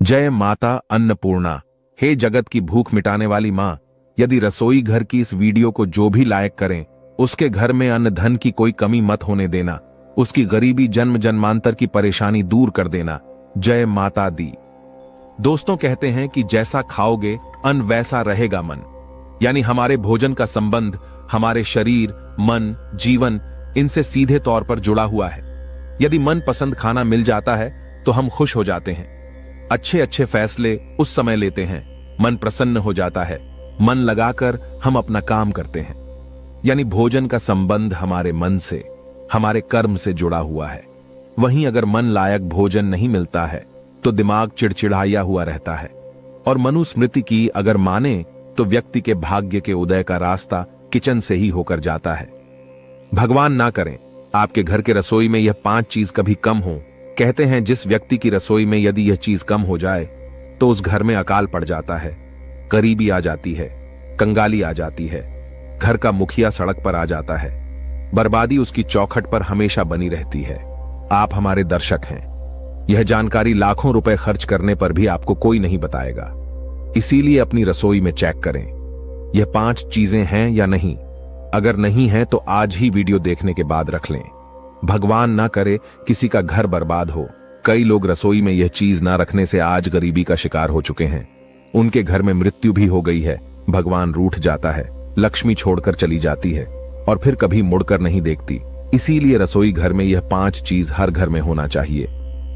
जय माता अन्नपूर्णा। हे जगत की भूख मिटाने वाली मां, यदि रसोई घर की इस वीडियो को जो भी लायक करें, उसके घर में अन्न धन की कोई कमी मत होने देना, उसकी गरीबी जन्म जन्मांतर की परेशानी दूर कर देना। जय माता दी। दोस्तों, कहते हैं कि जैसा खाओगे अन्न वैसा रहेगा मन, यानी हमारे भोजन का संबंध हमारे शरीर, मन, जीवन इनसे सीधे तौर पर जुड़ा हुआ है। यदि मन पसंद खाना मिल जाता है तो हम खुश हो जाते हैं, अच्छे अच्छे फैसले उस समय लेते हैं, मन प्रसन्न हो जाता है, मन लगाकर हम अपना काम करते हैं। यानी भोजन का संबंध हमारे मन से, हमारे कर्म से जुड़ा हुआ है। वहीं अगर मन लायक भोजन नहीं मिलता है तो दिमाग चिड़चिड़ाया हुआ रहता है। और मनुस्मृति की अगर माने तो व्यक्ति के भाग्य के उदय का रास्ता किचन से ही होकर जाता है। भगवान ना करें आपके घर के रसोई में यह 5 चीज कभी कम हो। कहते हैं जिस व्यक्ति की रसोई में यदि यह चीज कम हो जाए तो उस घर में अकाल पड़ जाता है, गरीबी आ जाती है, कंगाली आ जाती है, घर का मुखिया सड़क पर आ जाता है, बर्बादी उसकी चौखट पर हमेशा बनी रहती है। आप हमारे दर्शक हैं, यह जानकारी लाखों रुपए खर्च करने पर भी आपको कोई नहीं बताएगा। इसीलिए अपनी रसोई में चेक करें यह 5 चीजें हैं या नहीं। अगर नहीं है तो आज ही वीडियो देखने के बाद रख लें। भगवान ना करे किसी का घर बर्बाद हो। कई लोग रसोई में यह चीज ना रखने से आज गरीबी का शिकार हो चुके हैं, उनके घर में मृत्यु भी हो गई है। भगवान रूठ जाता है, लक्ष्मी छोड़कर चली जाती है और फिर कभी मुड़कर नहीं देखती। इसीलिए रसोई घर में यह 5 चीज हर घर में होना चाहिए।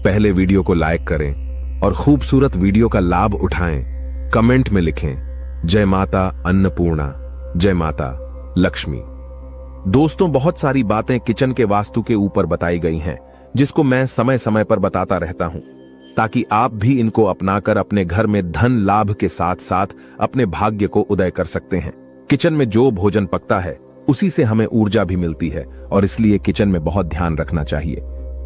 पहले वीडियो को लाइक करें और खूबसूरत वीडियो का लाभ उठाएं। कमेंट में लिखें जय माता अन्नपूर्णा, जय माता लक्ष्मी। दोस्तों, बहुत सारी बातें किचन के वास्तु के ऊपर बताई गई हैं, जिसको मैं समय समय पर बताता रहता हूं, ताकि आप भी इनको अपनाकर अपने घर में धन लाभ के साथ साथ अपने भाग्य को उदय कर सकते हैं। किचन में जो भोजन पकता है उसी से हमें ऊर्जा भी मिलती है और इसलिए किचन में बहुत ध्यान रखना चाहिए।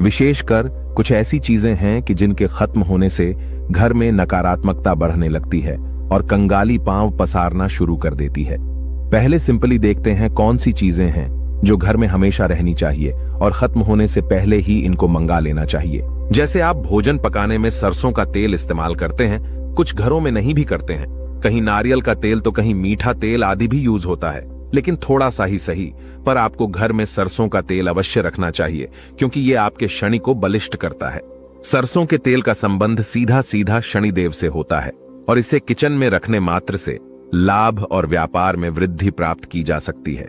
विशेषकर कुछ ऐसी चीजें हैं कि जिनके खत्म होने से घर में नकारात्मकता बढ़ने लगती है और कंगाली पांव पसारना शुरू कर देती है। पहले सिंपली देखते हैं कौन सी चीजें हैं जो घर में हमेशा रहनी चाहिए और खत्म होने से पहले ही इनको मंगा लेना चाहिए। जैसे आप भोजन पकाने में सरसों का तेल इस्तेमाल करते हैं, कुछ घरों में नहीं भी करते हैं। कहीं नारियल का तेल तो कहीं मीठा तेल आदि भी यूज होता है, लेकिन थोड़ा सा ही सही, पर आपको घर में सरसों का तेल अवश्य रखना चाहिए, क्योंकि ये आपके शनि को बलिष्ठ करता है। सरसों के तेल का संबंध सीधा सीधा शनिदेव से होता है और इसे किचन में रखने मात्र से लाभ और व्यापार में वृद्धि प्राप्त की जा सकती है।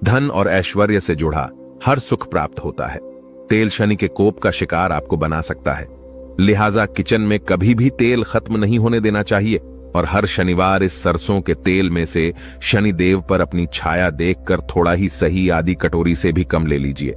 धन और ऐश्वर्य से जुड़ा हर सुख प्राप्त होता है। तेल शनि के कोप का शिकार आपको बना सकता है, लिहाजा किचन में कभी भी तेल खत्म नहीं होने देना चाहिए और हर शनिवार इस सरसों के तेल में से शनिदेव पर अपनी छाया देखकर थोड़ा ही सही आधी कटोरी से भी कम ले लीजिए।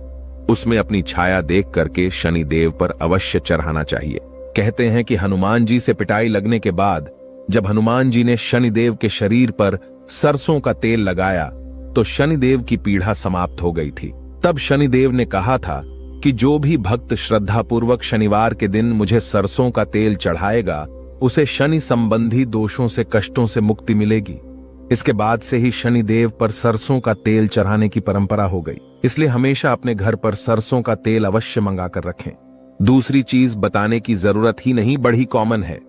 उसमें अपनी छाया देख करके शनिदेव पर अवश्य चढ़ाना चाहिए। कहते हैं कि हनुमान जी से पिटाई लगने के बाद जब हनुमान जी ने शनिदेव के शरीर पर सरसों का तेल लगाया तो शनिदेव की पीड़ा समाप्त हो गई थी। तब शनिदेव ने कहा था कि जो भी भक्त श्रद्धापूर्वक शनिवार के दिन मुझे सरसों का तेल चढ़ाएगा उसे शनि संबंधी दोषों से, कष्टों से मुक्ति मिलेगी। इसके बाद से ही शनिदेव पर सरसों का तेल चढ़ाने की परंपरा हो गई। इसलिए हमेशा अपने घर पर सरसों का तेल अवश्य मंगाकर रखें। दूसरी चीज बताने की जरूरत ही नहीं, बड़ी कॉमन है।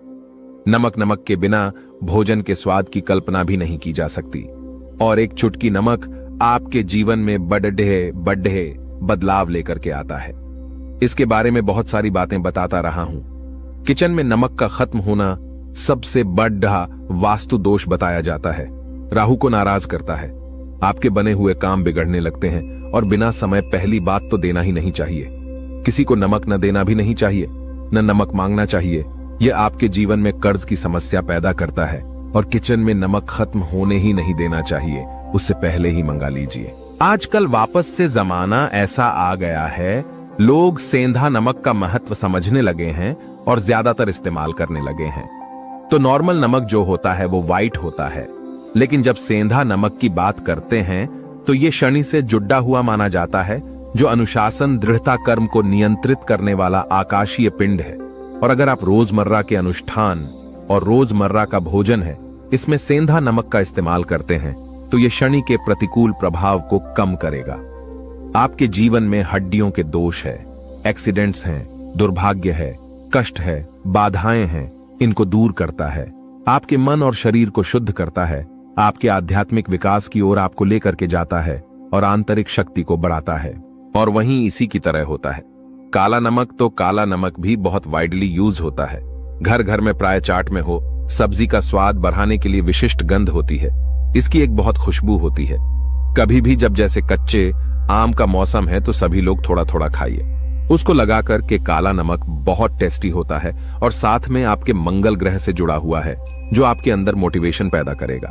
नमक के बिना भोजन के स्वाद की कल्पना भी नहीं की जा सकती और एक चुटकी नमक आपके जीवन में बड़े बदलाव लेकर के आता है। इसके बारे में बहुत सारी बातें बताता रहा हूं। किचन में नमक का खत्म होना सबसे बड़ा वास्तु दोष बताया जाता है। राहु को नाराज करता है, आपके बने हुए काम बिगड़ने लगते हैं और बिना समय पहली बात तो देना ही नहीं चाहिए। किसी को नमक न देना भी नहीं चाहिए, न नमक मांगना चाहिए। यह आपके जीवन में कर्ज की समस्या पैदा करता है और किचन में नमक खत्म होने ही नहीं देना चाहिए, उससे पहले ही मंगा लीजिए। आजकल वापस से जमाना ऐसा आ गया है, लोग सेंधा नमक का महत्व समझने लगे हैं और ज्यादातर इस्तेमाल करने लगे हैं। तो नॉर्मल नमक जो होता है वो व्हाइट होता है, लेकिन जब सेंधा नमक की बात करते हैं तो ये शनि से जुड़ा हुआ माना जाता है, जो अनुशासन, दृढ़ता, कर्म को नियंत्रित करने वाला आकाशीय पिंड है। और अगर आप रोजमर्रा के अनुष्ठान और रोजमर्रा का भोजन है इसमें सेंधा नमक का इस्तेमाल करते हैं तो यह शनि के प्रतिकूल प्रभाव को कम करेगा। आपके जीवन में हड्डियों के दोष है, एक्सीडेंट्स हैं, दुर्भाग्य है, कष्ट है, बाधाएं हैं, इनको दूर करता है, आपके मन और शरीर को शुद्ध करता है, आपके आध्यात्मिक विकास की ओर आपको लेकर के जाता है और आंतरिक शक्ति को बढ़ाता है। और वहीं इसी की तरह होता है काला नमक। तो काला नमक भी बहुत वाइडली यूज होता है। घर घर में प्राय चाट में हो, सब्जी का स्वाद बढ़ाने के लिए विशिष्ट गंध होती है। इसकी एक बहुत खुशबू होती है। कभी भी जब जैसे कच्चे आम का मौसम है तो सभी लोग थोड़ा थोड़ा खाइए उसको लगाकर के। काला नमक बहुत टेस्टी होता है और साथ में आपके मंगल ग्रह से जुड़ा हुआ है, जो आपके अंदर मोटिवेशन पैदा करेगा,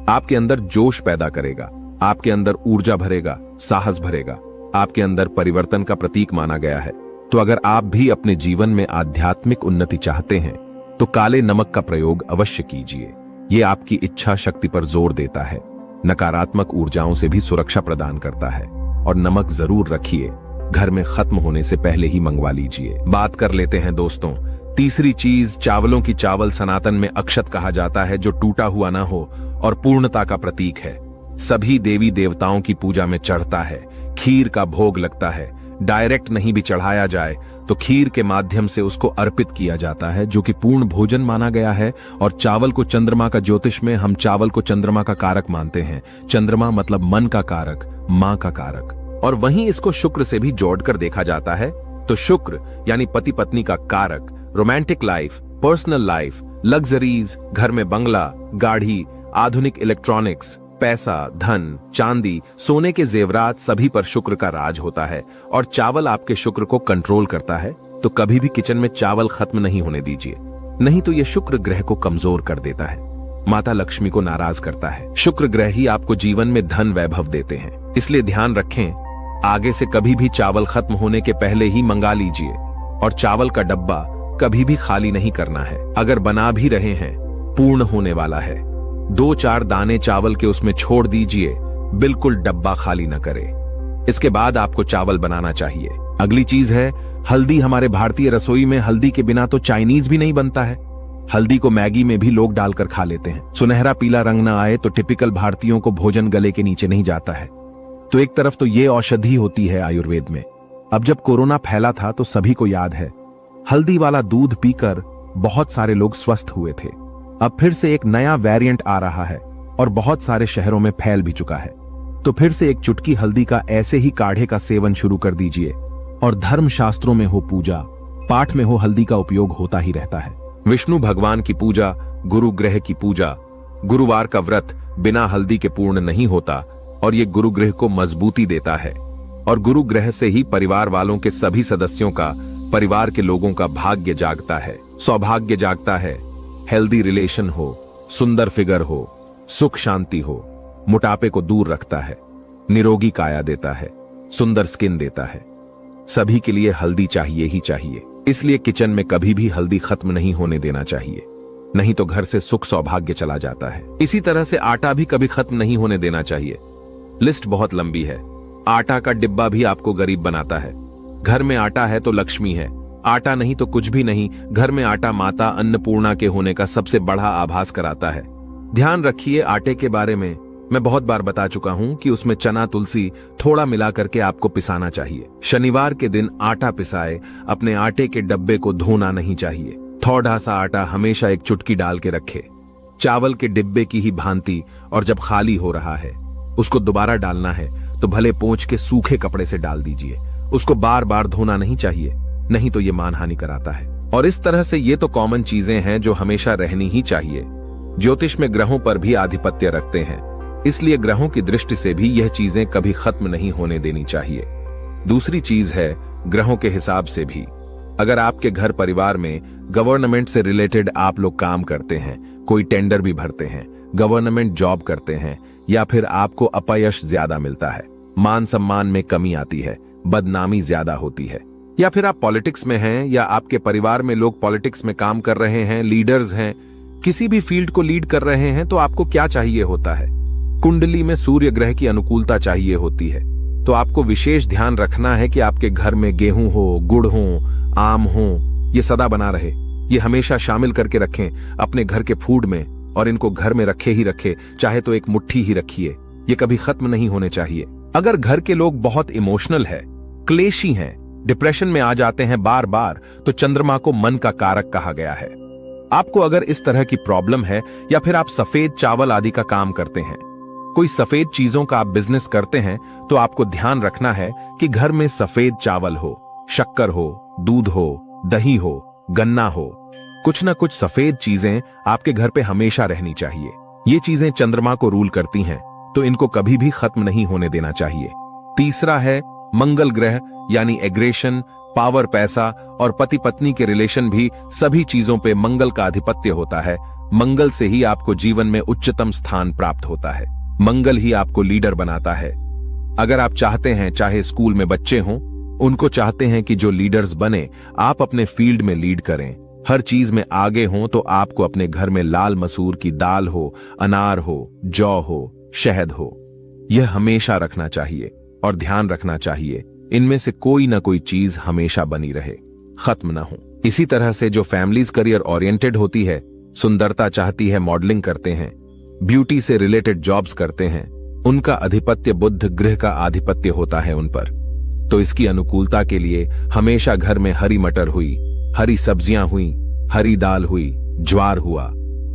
आपके अंदर जोश पैदा करेगा, आपके अंदर ऊर्जा भरेगा, साहस भरेगा, आपके अंदर परिवर्तन का प्रतीक माना गया है। तो अगर आप भी अपने जीवन में आध्यात्मिक उन्नति चाहते हैं तो काले नमक का प्रयोग अवश्य कीजिए। ये आपकी इच्छा शक्ति पर जोर देता है, नकारात्मक ऊर्जाओं से भी सुरक्षा प्रदान करता है। और नमक जरूर रखिए, घर में खत्म होने से पहले ही मंगवा लीजिए। बात कर लेते हैं दोस्तों तीसरी चीज, चावलों की। चावल सनातन में अक्षत कहा जाता है, जो टूटा हुआ ना हो और पूर्णता का प्रतीक है। सभी देवी देवताओं की पूजा में चढ़ता है, खीर का भोग लगता है। डायरेक्ट नहीं भी चढ़ाया जाए तो खीर के माध्यम से उसको अर्पित किया जाता है, जो कि पूर्ण भोजन माना गया है। और चावल को चंद्रमा का, ज्योतिष में हम चावल को चंद्रमा का कारक मानते हैं। चंद्रमा मतलब मन का कारक, मां का कारक। और वहीं इसको शुक्र से भी जोड़कर देखा जाता है। तो शुक्र यानी पति पत्नी का कारक, romantic life, personal life, luxuries, घर में बंगला, गाड़ी, आधुनिक इलेक्ट्रॉनिक्स, पैसा, धन, चांदी, सोने के जेवरात, सभी पर शुक्र का राज होता है। और चावल आपके शुक्र को कंट्रोल करता है। तो कभी भी किचन में चावल खत्म नहीं होने दीजिए, नहीं तो यह शुक्र ग्रह को कमजोर कर देता है, माता लक्ष्मी को नाराज करता है। शुक्र ग्रह ही आपको जीवन में धन वैभव देते हैं। इसलिए ध्यान रखें, आगे से कभी भी चावल खत्म होने के पहले ही मंगा लीजिए। और चावल का डब्बा कभी भी खाली नहीं करना है। अगर बना भी रहे हैं, पूर्ण होने वाला है, 2-4 दाने चावल के उसमें छोड़ दीजिए, बिल्कुल डब्बा खाली न करें। इसके बाद आपको चावल बनाना चाहिए। अगली चीज है हल्दी। हमारे भारतीय रसोई में हल्दी के बिना तो चाइनीज भी नहीं बनता है। हल्दी को मैगी में भी लोग डालकर खा लेते हैं। सुनहरा पीला रंग ना आए तो टिपिकल भारतीयों को भोजन गले के नीचे नहीं जाता है। तो एक तरफ तो ये औषधि होती है आयुर्वेद में। अब जब कोरोना फैला था तो सभी को याद है, हल्दी वाला दूध पीकर बहुत सारे लोग स्वस्थ हुए थे। अब फिर से एक नया वेरिएंट आ रहा है और बहुत सारे शहरों में फैल भी चुका है। तो फिर से एक चुटकी हल्दी का ऐसे ही काढ़े का सेवन शुरू कर दीजिए। और धर्म शास्त्रों में हो, पूजा पाठ में हो, हल्दी का उपयोग होता ही रहता है। विष्णु भगवान की पूजा, गुरु ग्रह की पूजा, गुरुवार का व्रत बिना हल्दी के पूर्ण नहीं होता। और ये गुरु ग्रह को मजबूती देता है। और गुरु ग्रह से ही परिवार वालों के सभी सदस्यों का, परिवार के लोगों का भाग्य जागता है, सौभाग्य जागता है। हेल्दी रिलेशन हो, सुंदर फिगर हो, सुख शांति हो, मोटापे को दूर रखता है, निरोगी काया देता है, सुंदर स्किन देता है। सभी के लिए हल्दी चाहिए ही चाहिए। इसलिए किचन में कभी भी हल्दी खत्म नहीं होने देना चाहिए, नहीं तो घर से सुख सौभाग्य चला जाता है। इसी तरह से आटा भी कभी खत्म नहीं होने देना चाहिए। लिस्ट बहुत लंबी है। आटा का डिब्बा भी आपको गरीब बनाता है। घर में आटा है तो लक्ष्मी है, आटा नहीं तो कुछ भी नहीं। घर में आटा माता अन्नपूर्णा के होने का सबसे बड़ा आभास कराता है। ध्यान रखिए, आटे के बारे में मैं बहुत बार बता चुका हूं कि उसमें चना, तुलसी थोड़ा मिला करके आपको पिसाना चाहिए। शनिवार के दिन आटा पिसाए, अपने आटे के डब्बे को धोना नहीं चाहिए। थोड़ा सा आटा हमेशा एक चुटकी डाल के रखे, चावल के डिब्बे की ही भांति। और जब खाली हो रहा है, उसको दोबारा डालना है तो भले पोंछ के सूखे कपड़े से डाल दीजिए। उसको बार बार धोना नहीं चाहिए, नहीं तो ये मानहानि कराता है। और इस तरह से ये तो कॉमन चीजें हैं जो हमेशा रहनी ही चाहिए। ज्योतिष में ग्रहों पर भी आधिपत्य रखते हैं, इसलिए ग्रहों की दृष्टि से भी यह चीजें कभी खत्म नहीं होने देनी चाहिए। दूसरी चीज है ग्रहों के हिसाब से भी। अगर आपके घर परिवार में गवर्नमेंट से रिलेटेड आप लोग काम करते हैं, कोई टेंडर भी भरते हैं, गवर्नमेंट जॉब करते हैं, या फिर आपको अपयश ज्यादा मिलता है, मान सम्मान में कमी आती है, बदनामी ज्यादा होती है, या फिर आप पॉलिटिक्स में हैं या आपके परिवार में लोग पॉलिटिक्स में काम कर रहे हैं, लीडर्स हैं, किसी भी फील्ड को लीड कर रहे हैं, तो आपको क्या चाहिए होता है? कुंडली में सूर्य ग्रह की अनुकूलता चाहिए होती है। तो आपको विशेष ध्यान रखना है कि आपके घर में गेहूं हो, गुड़ हो, आम हो, ये सदा बना रहे। ये हमेशा शामिल करके रखें अपने घर के फूड में, और इनको घर में रखे ही रखे, चाहे तो एक मुट्ठी ही रखिए। ये कभी खत्म नहीं होने चाहिए। अगर घर के लोग बहुत इमोशनल है, क्लेशी हैं, डिप्रेशन में आ जाते हैं बार बार, तो चंद्रमा को मन का कारक कहा गया है। आपको अगर इस तरह की प्रॉब्लम है या फिर आप सफेद चावल आदि का काम करते हैं, कोई सफेद चीजों का आप बिजनेस करते हैं, तो आपको ध्यान रखना है कि घर में सफेद चावल हो, शक्कर हो, दूध हो, दही हो, गन्ना हो, कुछ ना कुछ सफेद चीजें आपके घर पे हमेशा रहनी चाहिए। ये चीजें चंद्रमा को रूल करती हैं, तो इनको कभी भी खत्म नहीं होने देना चाहिए। तीसरा है मंगल ग्रह, यानी एग्रेशन, पावर, पैसा और पति पत्नी के रिलेशन भी सभी चीजों पे मंगल का आधिपत्य होता है। मंगल से ही आपको जीवन में उच्चतम स्थान प्राप्त होता है। मंगल ही आपको लीडर बनाता है। अगर आप चाहते हैं, चाहे स्कूल में बच्चे हों, उनको चाहते हैं कि जो लीडर्स बने, आप अपने फील्ड में लीड करें, हर चीज में आगे हों, तो आपको अपने घर में लाल मसूर की दाल हो, अनार हो, जौ हो, शहद हो, यह हमेशा रखना चाहिए और ध्यान रखना चाहिए इनमें से कोई ना कोई चीज हमेशा बनी रहे, खत्म ना हो। इसी तरह से जो फैमिलीज करियर ओरिएंटेड होती है, सुंदरता चाहती है, मॉडलिंग करते हैं, ब्यूटी से रिलेटेड जॉब्स करते हैं, उनका अधिपत्य बुध ग्रह का आधिपत्य होता है उन पर। तो इसकी अनुकूलता के लिए हमेशा घर में हरी मटर हुई, हरी सब्जियां हुई, हरी दाल हुई, ज्वार हुआ,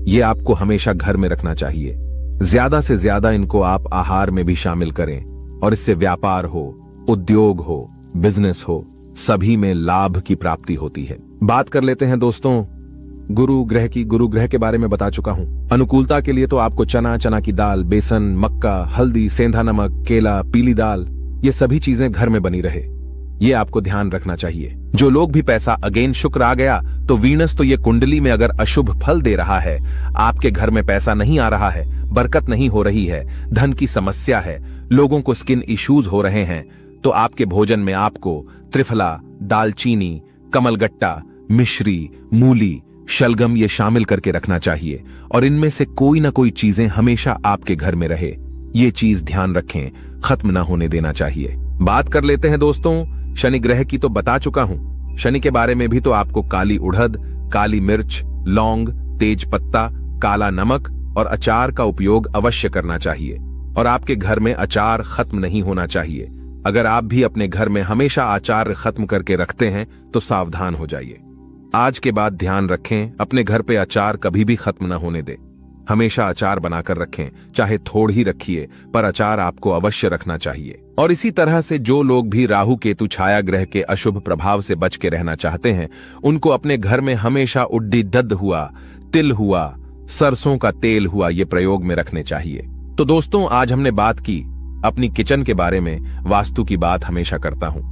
ये आपको हमेशा घर में रखना चाहिए। ज्यादा से ज्यादा इनको आप आहार में भी शामिल करें और इससे व्यापार हो, उद्योग हो, बिजनेस हो, सभी में लाभ की प्राप्ति होती है। बात कर लेते हैं दोस्तों गुरु ग्रह की। गुरु ग्रह के बारे में बता चुका हूं। अनुकूलता के लिए तो आपको चना, चना की दाल, बेसन, मक्का, हल्दी, सेंधा नमक, केला, पीली दाल, ये सभी चीजें घर में बनी रहे, ये आपको ध्यान रखना चाहिए। जो लोग भी पैसा, अगेन शुक्र आ गया, तो वीनस तो ये कुंडली में अगर अशुभ फल दे रहा है, आपके घर में पैसा नहीं आ रहा है, बरकत नहीं हो रही है, धन की समस्या है, लोगों को स्किन इश्यूज हो रहे हैं, तो आपके भोजन में आपको त्रिफला, दालचीनी, कमलगट्टा, मिश्री, मूली, शलगम ये शामिल करके रखना चाहिए और इनमें से कोई ना कोई चीजें हमेशा आपके घर में रहे, ये चीज ध्यान रखें, खत्म ना होने देना चाहिए। बात कर लेते हैं दोस्तों शनि ग्रह की। तो बता चुका हूं, शनि के बारे में भी तो आपको काली उड़द, काली मिर्च, लौंग, तेज पत्ता, काला नमक और अचार का उपयोग अवश्य करना चाहिए और आपके घर में अचार खत्म नहीं होना चाहिए। अगर आप भी अपने घर में हमेशा अचार खत्म करके रखते हैं तो सावधान हो जाइए। आज के बाद ध्यान रखें, अपने घर पे अचार कभी भी खत्म ना होने दें, हमेशा अचार बनाकर रखें, चाहे थोड़ी ही रखिए, पर अचार आपको अवश्य रखना चाहिए। और इसी तरह से जो लोग भी राहु केतु छाया ग्रह के अशुभ प्रभाव से बच के रहना चाहते हैं, उनको अपने घर में हमेशा उड्डी दद्द हुआ, तिल हुआ, सरसों का तेल हुआ, ये प्रयोग में रखने चाहिए। तो दोस्तों आज हमने बात की अपनी किचन के बारे में। वास्तु की बात हमेशा करता हूं।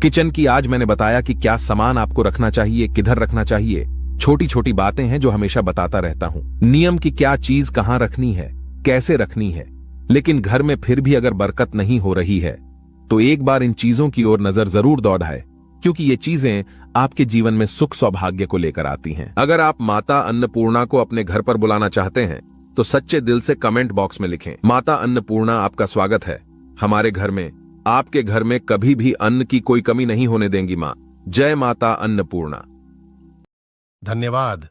किचन की आज मैंने बताया कि क्या सामान आपको रखना चाहिए, किधर रखना चाहिए, छोटी छोटी बातें हैं जो हमेशा बताता रहता हूं। नियम की क्या चीज कहां रखनी है, कैसे रखनी है। लेकिन घर में फिर भी अगर बरकत नहीं हो रही है तो एक बार इन चीजों की ओर नजर जरूर दौड़ाए, क्योंकि ये चीजें आपके जीवन में सुख सौभाग्य को लेकर आती हैं। अगर आप माता अन्नपूर्णा को अपने घर पर बुलाना चाहते हैं तो सच्चे दिल से कमेंट बॉक्स में लिखें, माता अन्नपूर्णा आपका स्वागत है हमारे घर में, आपके घर में कभी भी अन्न की कोई कमी नहीं होने देंगी मां। जय माता अन्नपूर्णा। धन्यवाद।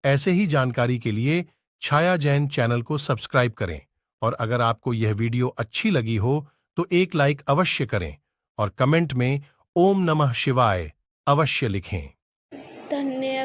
ऐसे ही जानकारी के लिए छाया जैन चैनल को सब्सक्राइब करें और अगर आपको यह वीडियो अच्छी लगी हो तो एक लाइक अवश्य करें और कमेंट में ओम नमः शिवाय अवश्य लिखें। धन्यवाद।